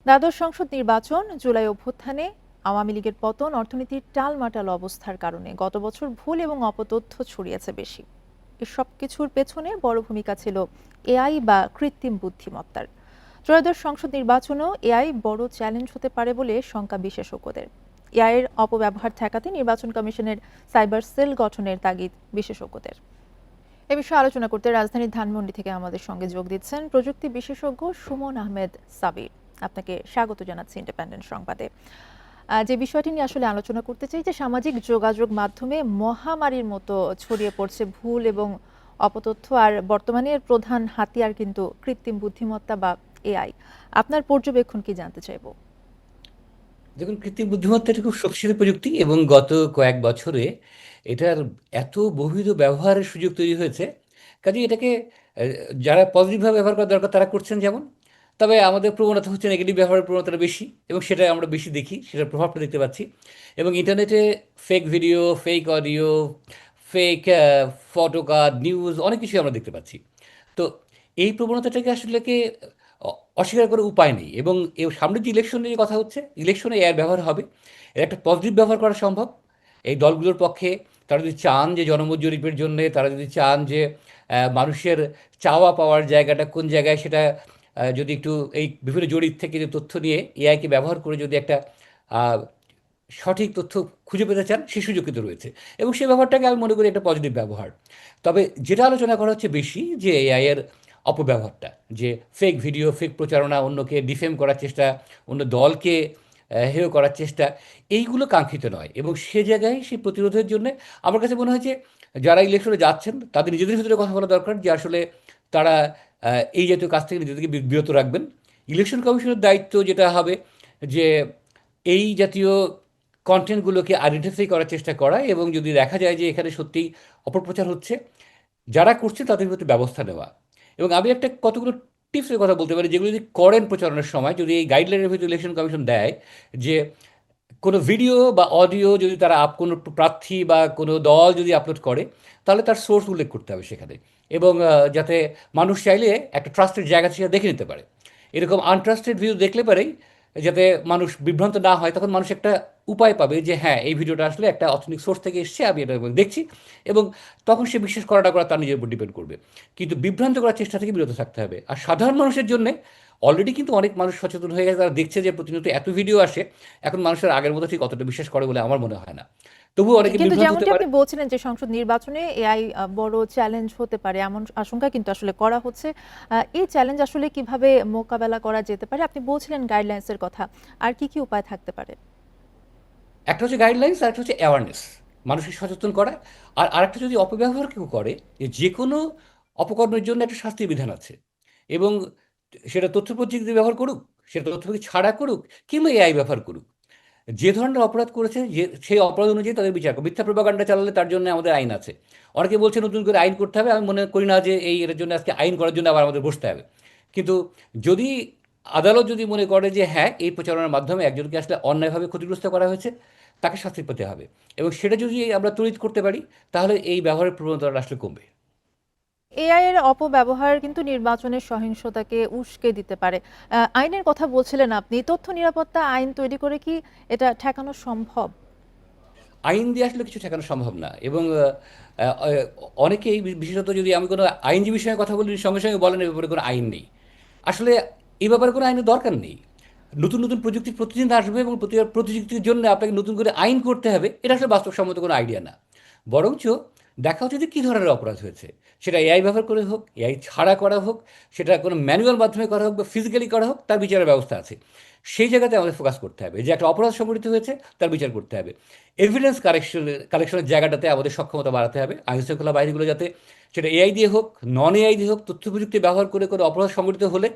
দ্বাদশ সংসদ নির্বাচন, জুলাই অভ্যুত্থানে আওয়ামী লীগের পতন, অর্থনীতির টালমাটাল অবস্থার কারণে গত বছর ভুল এবং অপতথ্য ছড়িয়েছে বেশি। এসব কিছুর পেছনে বড় ভূমিকা ছিল এআই বা কৃত্রিম বুদ্ধিমত্তার। ত্রয়োদশ সংসদ নির্বাচনেও এআই বড় চ্যালেঞ্জ হতে পারে বলে শঙ্কা বিশেষজ্ঞদের। এআই এর অপব্যবহার ঠেকাতে নির্বাচন কমিশনের সাইবার সেল গঠনের তাগিদ বিশেষজ্ঞদের। এ বিষয়ে আলোচনা করতে রাজধানীর ধানমন্ডি থেকে আমাদের সঙ্গে যোগ দিচ্ছেন প্রযুক্তি বিশেষজ্ঞ সুমন আহমেদ সাবির। আপনাকে স্বাগত জানাচ্ছি ইন্ডিপেন্ডেন্ট সংবাদে। যে বিষয়টি নিয়ে আসলে আলোচনা করতে চাই, যে সামাজিক যোগাযোগ মাধ্যমে মহামারীর মতো ছড়িয়ে পড়ছে ভুল এবং অপতথ্য, আর বর্তমানে এর প্রধান হাতিয়ার কিন্তু কৃত্রিম বুদ্ধিমত্তা বা এআই। আপনার পর্যবেক্ষণ কি জানতে চাইবো। দেখুন, কৃত্রিম বুদ্ধিমত্তা এটা খুব শক্তিশালী প্রযুক্তি এবং গত কয়েক বছরে এটার এত বহুবিধ ব্যবহারের সুযোগ তৈরি হয়েছে। কাজে এটাকে আহ, যারা পজিটিভভাবে ব্যবহার করা দরকার তারা করছেন যেমন, তবে আমাদের প্রবণতা হচ্ছে নেগেটিভ ব্যবহারের প্রবণতাটা বেশি, এবং সেটা আমরা বেশি দেখি, সেটার প্রভাবটা দেখতে পাচ্ছি। এবং ইন্টারনেটে fake video, fake audio, fake photocard, news, অনেক কিছুই আমরা দেখতে পাচ্ছি। তো এই প্রবণতাটাকে আসলে অস্বীকার করার উপায় নেই। এবং সামনের যে ইলেকশন নিয়ে কথা হচ্ছে, ইলেকশনে এর ব্যবহার হবে, এর একটা পজিটিভ ব্যবহার করা সম্ভব এই দলগুলোর পক্ষে। তারা যদি চান যে জনমত জরিপের জন্যে, তারা যদি চান যে মানুষের চাওয়া পাওয়ার জায়গাটা কোন জায়গায়, সেটা যদি একটু এই বিভিন্ন জরিপ থেকে যে তথ্য নিয়ে এআইকে ব্যবহার করে যদি একটা আহ, সঠিক তথ্য খুঁজে পেতে চান, সেই সুযোগ কিন্তু রয়েছে। এবং সেই ব্যবহারটাকে আমি মনে করি একটা পজিটিভ ব্যবহার। তবে যেটা আলোচনা করা হচ্ছে বেশি, যে এআই এর অপব্যবহারটা, যে ফেক ভিডিও, ফেক প্রচারণা, অন্যকে ডিফেম করার চেষ্টা, অন্য দলকে হেয় করার চেষ্টা, এইগুলো কাঙ্ক্ষিত নয়। এবং সে জায়গায় সেই প্রতিরোধের জন্য আমার কাছে মনে হয় যে যারা ইলেকশনে যাচ্ছেন তাদের নিজেদের ভিতরে কথা বলা দরকার, যে আসলে তারা এই জাতীয় কাজ থেকে নিজেদেরকে বিরত রাখবেন। ইলেকশন কমিশনের দায়িত্ব যেটা হবে, যে এই জাতীয় কন্টেন্টগুলোকে আইডেন্টিফাই করার চেষ্টা করা, এবং যদি দেখা যায় যে এখানে সত্যিই অপপ্রচার হচ্ছে, যারা করছে তাদের প্রতি ব্যবস্থা নেওয়া। এবং আমি একটা কতগুলো টিপসের কথা বলতে পারি, যেগুলো যদি করেন প্রচারণার সময়, যদি এই গাইডলাইনের ভিতরে ইলেকশন কমিশন দেয়, যে কোনো ভিডিও বা অডিও যদি তারা কোনো প্রার্থী বা কোনো দল যদি আপলোড করে, তাহলে তার সোর্স উল্লেখ করতে হবে সেখানে। এবং যাতে মানুষ চাইলে একটা ট্রাস্টেড জায়গা থেকে দেখে নিতে পারে। এরকম আনট্রাস্টেড ভিডিও দেখলে পারেই যাতে মানুষ বিভ্রান্ত না হয়, তখন মানুষ একটা উপায় পাবে যে হ্যাঁ, এই ভিডিওটা আসলে একটা অথেন্টিক সোর্স থেকে এসছে, আমি এটা দেখছি। এবং তখন সে বিশ্বাস করা না করা তার নিজের উপর ডিপেন্ড করবে। কিন্তু বিভ্রান্ত করার চেষ্টা থেকে বিরত থাকতে হবে। আর সাধারণ মানুষের জন্য অলরেডি কিন্তু অনেক মানুষ সচেতন হয়ে গেছে, তারা দেখছে যে প্রতিনিয়ত এত ভিডিও আসে। এখন মানুষের আগের মতো ঠিক অতটা বিশ্বাস করে বলে আমার মনে হয় না। তবুও জি, অনেকে কিন্তু বিভ্রান্ত হতে যেমনটি পারে। আপনি বলছিলেন যে সংসদ নির্বাচনে এআই বড় চ্যালেঞ্জ হতে পারে, এমন আশঙ্কা কিন্তু আসলে করা হচ্ছে। এই চ্যালেঞ্জ আসলে কিভাবে মোকাবেলা করা যেতে পারে? আপনি বলছিলেন গাইডলাইন্স এর কথা। আর কি কি উপায় থাকতে পারে? একটা হচ্ছে গাইডলাইন্স, আর একটা হচ্ছে অ্যাওয়ারনেস, মানুষকে সচেতন করা। আর আরেকটা, যদি অপব্যবহার কেউ করে, যে কোনো অপকর্মের জন্য একটা শাস্তির বিধান আছে। এবং সেটা তথ্য প্রযুক্তি ব্যবহার করুক, সেটা তথ্য প্রযুক্তি ছাড়া করুক, কিংবা এআই ব্যবহার করুক, যে ধরনের অপরাধ করেছে যে সেই অপরাধ অনুযায়ী তাদের বিচার করবে। মিথ্যা প্রোপাগান্ডা চালালে তার জন্য আমাদের আইন আছে। অনেকে বলছে নতুন করে আইন করতে হবে, আমি মনে করি না যে এর জন্য আজকে আইন করার জন্য আবার আমাদের বসতে হবে। কিন্তু যদি আদালত যদি মনে করে যে হ্যাঁ, এই প্রচারণার মাধ্যমে একজনকে আসলে অন্যায়ভাবে ক্ষতিগ্রস্ত করা হয়েছে, তাকে শাস্তি পেতে হবে, এবং সেটা যদি আমরা তড়িৎ করতে পারি, তাহলে এই ব্যবহারের প্রবণতা আসলে কমবে। এআই এর অপব্যবহার কিন্তু নির্বাচনের সহিংসতাকে উস্কে দিতে পারে। আইনের কথা বলছিলেন আপনি। তথ্য নিরাপত্তা আইন তৈরি করে কি এটা ঠেকানো সম্ভব? আইন দিয়ে আসলে কিছু ঠেকানো সম্ভব না। এবং অনেকেই, বিশেষত যদি আমি কোনো আইনজীবীর সঙ্গে কথা বলি, সঙ্গে সঙ্গে বলেন এ ব্যাপারে কোনো আইন নেই। আসলে এই ব্যাপারে কোনো আইনের দরকার নেই। নতুন নতুন প্রযুক্তি প্রতিদিন আসবে, এবং প্রযুক্তির জন্য আপনাকে নতুন করে আইন করতে হবে, এটা আসলে বাস্তবসম্মত কোনো আইডিয়া না। বরঞ্চ দেখা হচ্ছে যে কী ধরনের অপরাধ হয়েছে, সেটা এআই ব্যবহার করে হোক, এআই ছাড়া করা হোক, সেটা কোনো ম্যানুয়াল মাধ্যমে করা হোক বা ফিজিক্যালি করা হোক, তার বিচারের ব্যবস্থা আছে। সেই জায়গাতে আমাদের ফোকাস করতে হবে, যে একটা অপরাধ সংঘটিত হয়েছে তার বিচার করতে হবে। এভিডেন্স কালেকশনের জায়গাটাতে আমাদের সক্ষমতা বাড়াতে হবে। আইন শৃঙ্খলা বাহিনীগুলো যাতে, সেটা এআই দিয়ে হোক, নন এআই দিয়ে হোক, তথ্য প্রযুক্তি ব্যবহার করে করে অপরাধ সংঘটিত হলে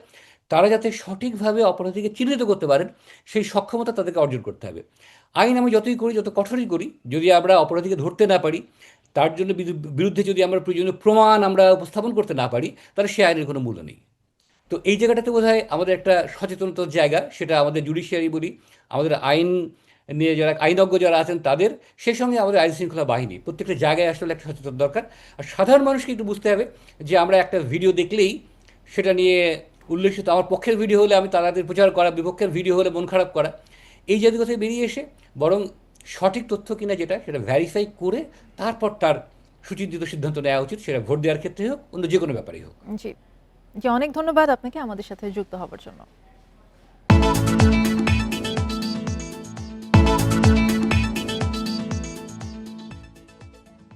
তারা যাতে সঠিকভাবে অপরাধীকে চিহ্নিত করতে পারেন, সেই সক্ষমতা তাদেরকে অর্জন করতে হবে। আইন আমি যতই করি, যত কঠোরই করি, যদি আমরা অপরাধীকে ধরতে না পারি, তার জন্য বিরুদ্ধে যদি আমরা প্রয়োজনীয় প্রমাণ আমরা উপস্থাপন করতে না পারি, তাহলে সে আইনের কোনো মূল্য নেই। তো এই জায়গাটাতে বোধহয় আমাদের একটা সচেতনতার জায়গা, সেটা আমাদের জুডিশিয়ারি বলি, আমাদের আইন নিয়ে যারা আইনজ্ঞ যারা আছেন তাদের, সেই সঙ্গে আমাদের আইন শৃঙ্খলা বাহিনী, প্রত্যেকটা জায়গায় আসলে একটা সচেতন দরকার। আর সাধারণ মানুষকে একটু বুঝতে হবে যে আমরা একটা ভিডিও দেখলেই সেটা নিয়ে উল্লেখিত আমার পক্ষের ভিডিও হলে আমি তাদের প্রচার করা, বিপক্ষের ভিডিও হলে মন খারাপ করা, এই জাতীয় কথা বেরিয়ে এসে বরং সঠিক তথ্য কিনা যেটা সেটা ভ্যারিফাই করে তারপর তার সুচিন্তিত সিদ্ধান্ত নেওয়া উচিত, সেটা ভোট দেওয়ার ক্ষেত্রে হোক, অন্য যে কোনো ব্যাপারেই হোক। জি, জি, অনেক ধন্যবাদ আপনাকে আমাদের সাথে যুক্ত হবার জন্য।